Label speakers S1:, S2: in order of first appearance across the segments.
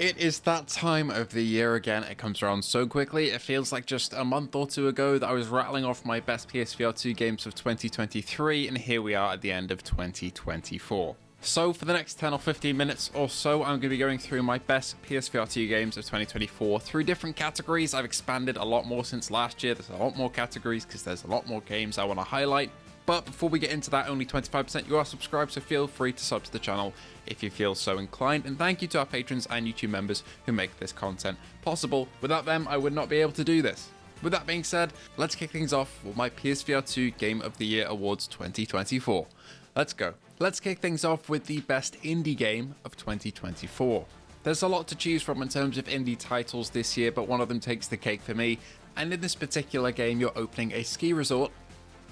S1: It is that time of the year again. It comes around so quickly. It feels like just a month or two ago that I was rattling off my best PSVR2 games of 2023, and here we are at the end of 2024. So for the next 10 or 15 minutes or so, I'm going to be going through my best PSVR2 games of 2024 through different categories. I've expanded a lot more since last year. There's a lot more categories because there's a lot more games I want to highlight. But before we get into that, only 25% you are subscribed, so feel free to sub to the channel if you feel so inclined. And thank you to our patrons and YouTube members who make this content possible. Without them, I would not be able to do this. With that being said, let's kick things off with my PSVR2 Game of the Year Awards 2024. Let's go. Let's kick things off with the best indie game of 2024. There's a lot to choose from in terms of indie titles this year, but one of them takes the cake for me. And in this particular game, you're opening a ski resort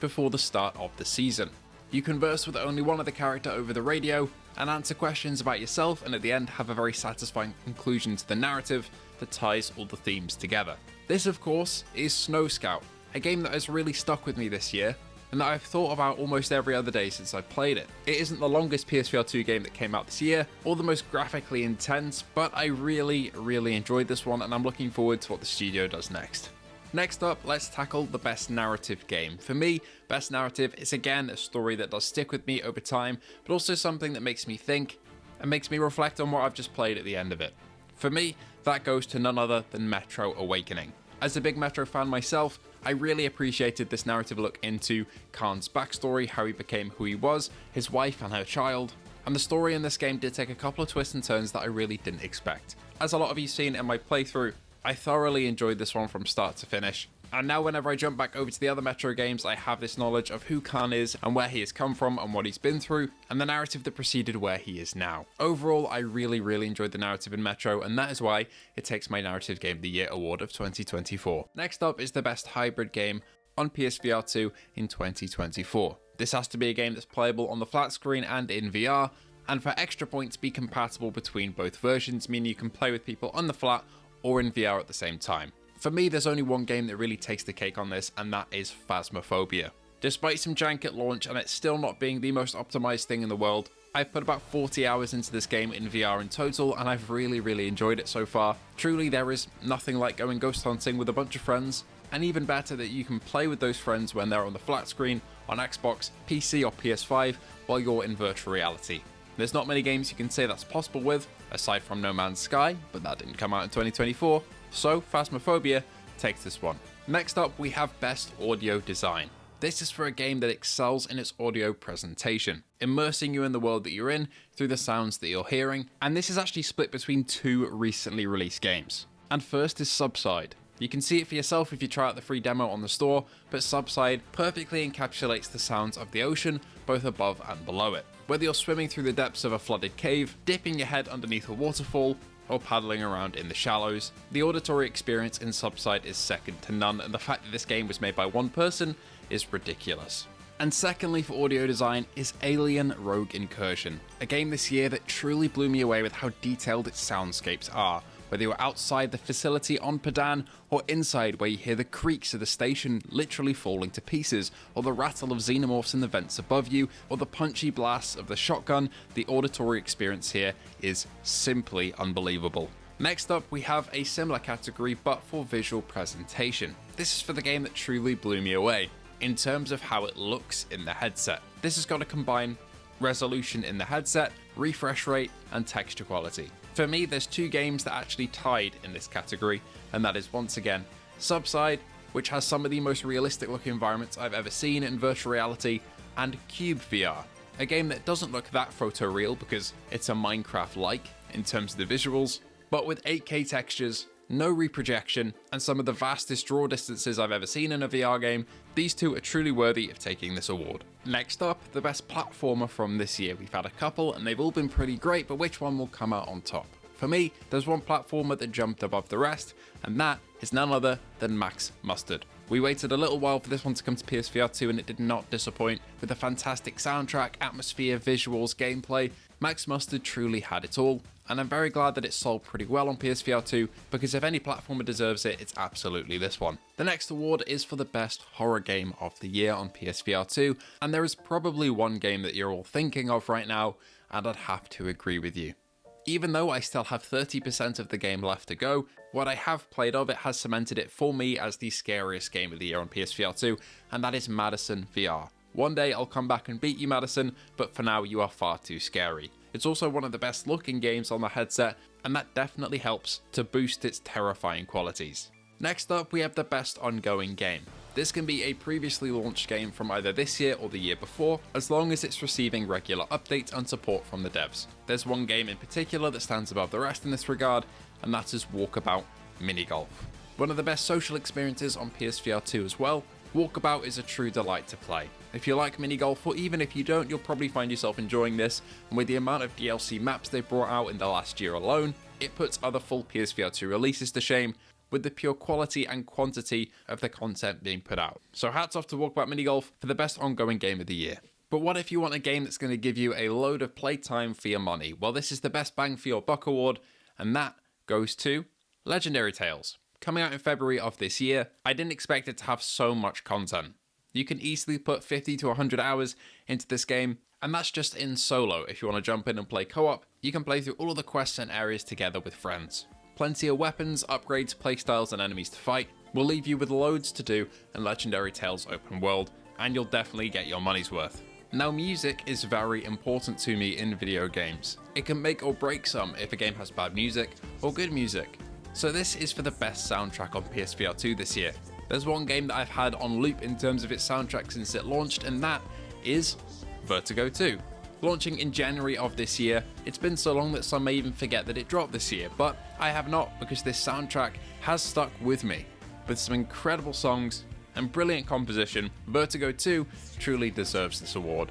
S1: before the start of the season. You converse with only one other character over the radio and answer questions about yourself, and at the end have a very satisfying conclusion to the narrative that ties all the themes together. This, of course, is Snow Scout, a game that has really stuck with me this year and that I've thought about almost every other day since I played it. It isn't the longest PSVR2 game that came out this year, or the most graphically intense, but I really enjoyed this one, and I'm looking forward to what the studio does next. Next up, let's tackle the best narrative game. For me, best narrative is again a story that does stick with me over time, but also something that makes me think and makes me reflect on what I've just played at the end of it. For me, that goes to none other than Metro Awakening. As a big Metro fan myself, I really appreciated this narrative look into Khan's backstory, how he became who he was, his wife and her child, and the story in this game did take a couple of twists and turns that I really didn't expect. As a lot of you seen in my playthrough, I thoroughly enjoyed this one from start to finish, and now whenever I jump back over to the other Metro games, I have this knowledge of who Khan is and where he has come from and what he's been through, and the narrative that preceded where he is now. Overall, I really enjoyed the narrative in Metro, and that is why it takes my Narrative Game of the Year award of 2024. Next up is the best hybrid game on PSVR2 in 2024. This has to be a game that's playable on the flat screen and in VR, and for extra points be compatible between both versions, meaning you can play with people on the flat or in VR at the same time. For me, there's only one game that really takes the cake on this, and that is Phasmophobia. Despite some jank at launch and it still not being the most optimized thing in the world, I've put about 40 hours into this game in VR in total, and I've really enjoyed it so far. Truly, there is nothing like going ghost hunting with a bunch of friends, and even better that you can play with those friends when they're on the flat screen, on Xbox, PC or PS5, while you're in virtual reality. There's not many games you can say that's possible with, aside from No Man's Sky, but that didn't come out in 2024, so Phasmophobia takes this one. Next up, we have Best Audio Design. This is for a game that excels in its audio presentation, immersing you in the world that you're in through the sounds that you're hearing, and this is actually split between two recently released games. And first is Subside. You can see it for yourself if you try out the free demo on the store, but Subside perfectly encapsulates the sounds of the ocean, both above and below it. Whether you're swimming through the depths of a flooded cave, dipping your head underneath a waterfall, or paddling around in the shallows, the auditory experience in Subside is second to none, and the fact that this game was made by one person is ridiculous. And secondly for audio design is Alien Rogue Incursion, a game this year that truly blew me away with how detailed its soundscapes are. Whether you're outside the facility on Padan, or inside where you hear the creaks of the station literally falling to pieces, or the rattle of xenomorphs in the vents above you, or the punchy blasts of the shotgun, the auditory experience here is simply unbelievable. Next up, we have a similar category but for visual presentation. This is for the game that truly blew me away, in terms of how it looks in the headset. This has got to combine resolution in the headset, refresh rate, and texture quality. For me, there's two games that actually tied in this category, and that is once again Subside, which has some of the most realistic looking environments I've ever seen in virtual reality, and Cube VR, a game that doesn't look that photoreal because it's a Minecraft-like in terms of the visuals, but with 8K textures, no reprojection, and some of the vastest draw distances I've ever seen in a VR game, these two are truly worthy of taking this award. Next up, the best platformer from this year. We've had a couple and they've all been pretty great, but which one will come out on top? For me, there's one platformer that jumped above the rest, and that is none other than Max Mustard. We waited a little while for this one to come to PSVR2 and it did not disappoint. With a fantastic soundtrack, atmosphere, visuals, gameplay, Max Mustard truly had it all, and I'm very glad that it sold pretty well on PSVR2, because if any platformer deserves it, it's absolutely this one. The next award is for the best horror game of the year on PSVR2, and there is probably one game that you're all thinking of right now, and I'd have to agree with you. Even though I still have 30% of the game left to go, what I have played of it has cemented it for me as the scariest game of the year on PSVR2, and that is Madison VR. One day I'll come back and beat you, Madison, but for now you are far too scary. It's also one of the best looking games on the headset, and that definitely helps to boost its terrifying qualities. Next up, we have the best ongoing game. This can be a previously launched game from either this year or the year before, as long as it's receiving regular updates and support from the devs. There's one game in particular that stands above the rest in this regard, and that is Walkabout Mini Golf. One of the best social experiences on PSVR2 as well, Walkabout is a true delight to play. If you like mini golf, or even if you don't, you'll probably find yourself enjoying this, and with the amount of DLC maps they've brought out in the last year alone, it puts other full PSVR2 releases to shame with the pure quality and quantity of the content being put out. So hats off to Walkabout Mini Golf for the best ongoing game of the year. But what if you want a game that's going to give you a load of playtime for your money? Well, this is the best bang for your buck award, and that goes to Legendary Tales. Coming out in February of this year, I didn't expect it to have so much content. You can easily put 50 to 100 hours into this game, and that's just in solo. If you want to jump in and play co-op, you can play through all of the quests and areas together with friends. Plenty of weapons, upgrades, playstyles, and enemies to fight will leave you with loads to do in Legendary Tales open world, and you'll definitely get your money's worth. Now, music is very important to me in video games. It can make or break some if a game has bad music or good music. So this is for the best soundtrack on PSVR2 this year. There's one game that I've had on loop in terms of its soundtrack since it launched, and that is Vertigo 2. Launching in January of this year, it's been so long that some may even forget that it dropped this year, but I have not, because this soundtrack has stuck with me. With some incredible songs and brilliant composition, Vertigo 2 truly deserves this award.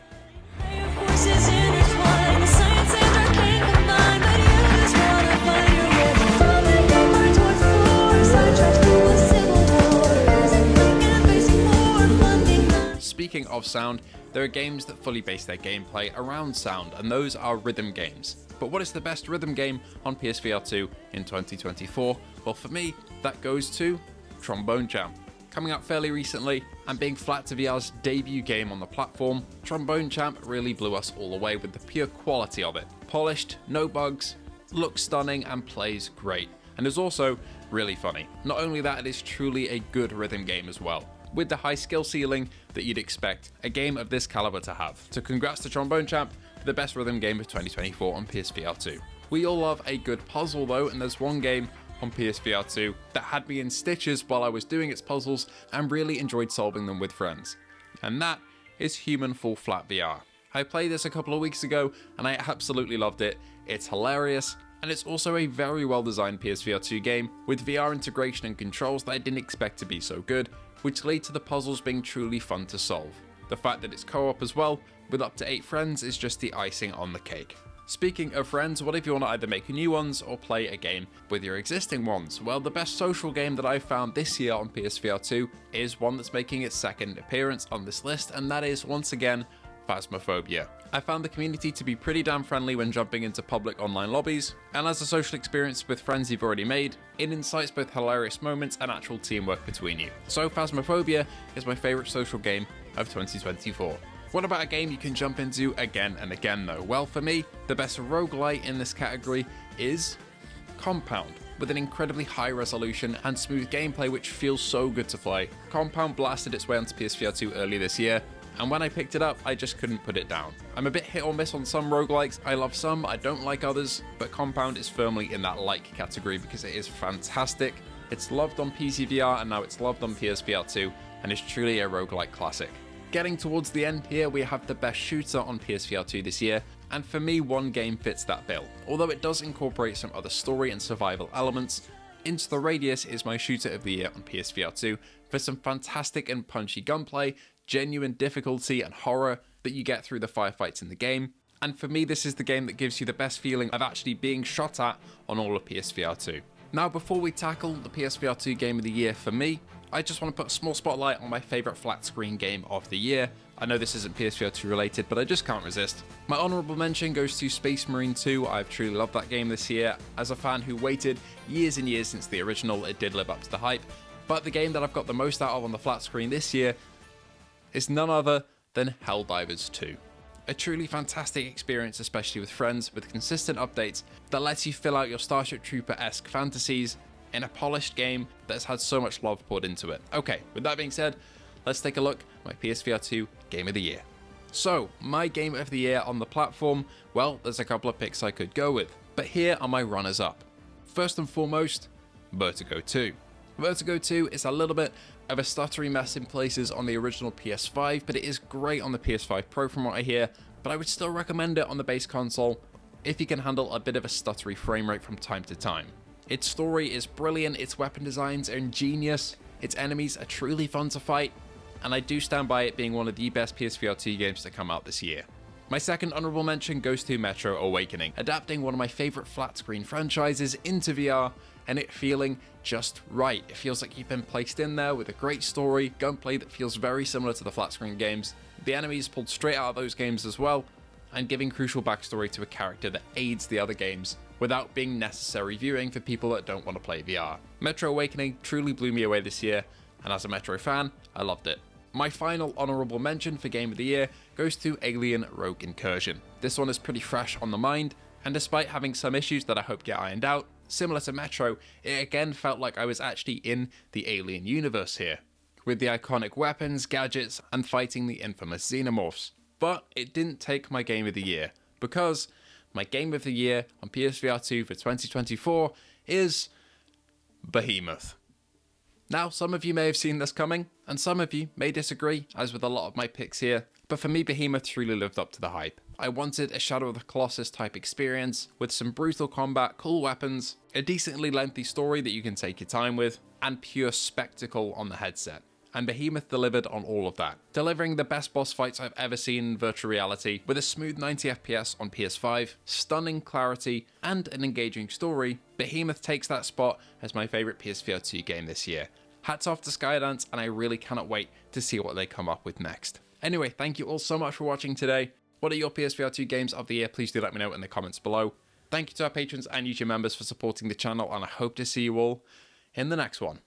S1: Speaking of sound, there are games that fully base their gameplay around sound, and those are rhythm games. But what is the best rhythm game on PSVR2 in 2024? Well, for me, that goes to Trombone Champ. Coming out fairly recently, and being Flat2VR's debut game on the platform, Trombone Champ really blew us all away with the pure quality of it. Polished, no bugs, looks stunning, and plays great. And is also really funny. Not only that, it is truly a good rhythm game as well, with the high skill ceiling that you'd expect a game of this caliber to have. So congrats to Trombone Champ for the best rhythm game of 2024 on PSVR2. We all love a good puzzle though, and there's one game on PSVR2 that had me in stitches while I was doing its puzzles and really enjoyed solving them with friends. And that is Human Fall Flat VR. I played this a couple of weeks ago and I absolutely loved it. It's hilarious, and it's also a very well designed PSVR2 game with VR integration and controls that I didn't expect to be so good, which lead to the puzzles being truly fun to solve. The fact that it's co-op as well, with up to 8 friends, is just the icing on the cake. Speaking of friends, what if you want to either make new ones or play a game with your existing ones? Well, the best social game that I've found this year on PSVR2 is one that's making its second appearance on this list, and that is, once again, Phasmophobia. I found the community to be pretty damn friendly when jumping into public online lobbies, and as a social experience with friends you've already made, it incites both hilarious moments and actual teamwork between you. So Phasmophobia is my favourite social game of 2024. What about a game you can jump into again and again though? Well, for me, the best roguelite in this category is Compound, with an incredibly high resolution and smooth gameplay which feels so good to play. Compound blasted its way onto PSVR2 earlier this year, and when I picked it up, I just couldn't put it down. I'm a bit hit or miss on some roguelikes. I love some, I don't like others, but Compound is firmly in that like category because it is fantastic. It's loved on PCVR and now it's loved on PSVR2, and is truly a roguelike classic. Getting towards the end here, we have the best shooter on PSVR2 this year, and for me, one game fits that bill. Although it does incorporate some other story and survival elements, Into the Radius is my shooter of the year on PSVR2 for some fantastic and punchy gunplay, genuine difficulty and horror that you get through the firefights in the game, and for me this is the game that gives you the best feeling of actually being shot at on all of PSVR2. Now, before we tackle the PSVR2 game of the year for me, I just want to put a small spotlight on my favourite flat screen game of the year. I know this isn't PSVR2 related, but I just can't resist. My honourable mention goes to Space Marine 2. I've truly loved that game this year. As a fan who waited years and years since the original, it did live up to the hype. But the game that I've got the most out of on the flat screen this year is none other than Helldivers 2. A truly fantastic experience, especially with friends, with consistent updates that lets you fill out your Starship Trooper-esque fantasies in a polished game that's had so much love poured into it. Okay, with that being said, let's take a look at my PSVR2 Game of the Year. So, my Game of the Year on the platform, well, there's a couple of picks I could go with, but here are my runners-up. First and foremost, Vertigo 2. Vertigo 2 is a little bit of a stuttery mess in places on the original PS5, but it is great on the PS5 Pro from what I hear, but I would still recommend it on the base console if you can handle a bit of a stuttery frame rate from time to time. Its story is brilliant, its weapon designs are ingenious, its enemies are truly fun to fight, and I do stand by it being one of the best PSVR2 games to come out this year. My second honorable mention goes to Metro Awakening, adapting one of my favorite flat screen franchises into VR and it feeling just right. It feels like you've been placed in there with a great story, gunplay that feels very similar to the flat screen games, the enemies pulled straight out of those games as well, and giving crucial backstory to a character that aids the other games without being necessary viewing for people that don't want to play VR. Metro Awakening truly blew me away this year, and as a Metro fan, I loved it. My final honourable mention for Game of the Year goes to Alien Rogue Incursion. This one is pretty fresh on the mind, and despite having some issues that I hope get ironed out, similar to Metro, it again felt like I was actually in the Alien universe here, with the iconic weapons, gadgets, and fighting the infamous xenomorphs. But it didn't take my Game of the Year, because my Game of the Year on PSVR2 for 2024 is Behemoth. Now, some of you may have seen this coming, and some of you may disagree, as with a lot of my picks here, but for me Behemoth truly lived up to the hype. I wanted a Shadow of the Colossus type experience, with some brutal combat, cool weapons, a decently lengthy story that you can take your time with, and pure spectacle on the headset. And Behemoth delivered on all of that, delivering the best boss fights I've ever seen in virtual reality, with a smooth 90 FPS on PS5, stunning clarity, and an engaging story. Behemoth takes that spot as my favourite PSVR2 game this year. Hats off to Skydance, and I really cannot wait to see what they come up with next. Anyway, thank you all so much for watching today. What are your PSVR2 games of the year? Please do let me know in the comments below. Thank you to our patrons and YouTube members for supporting the channel, and I hope to see you all in the next one.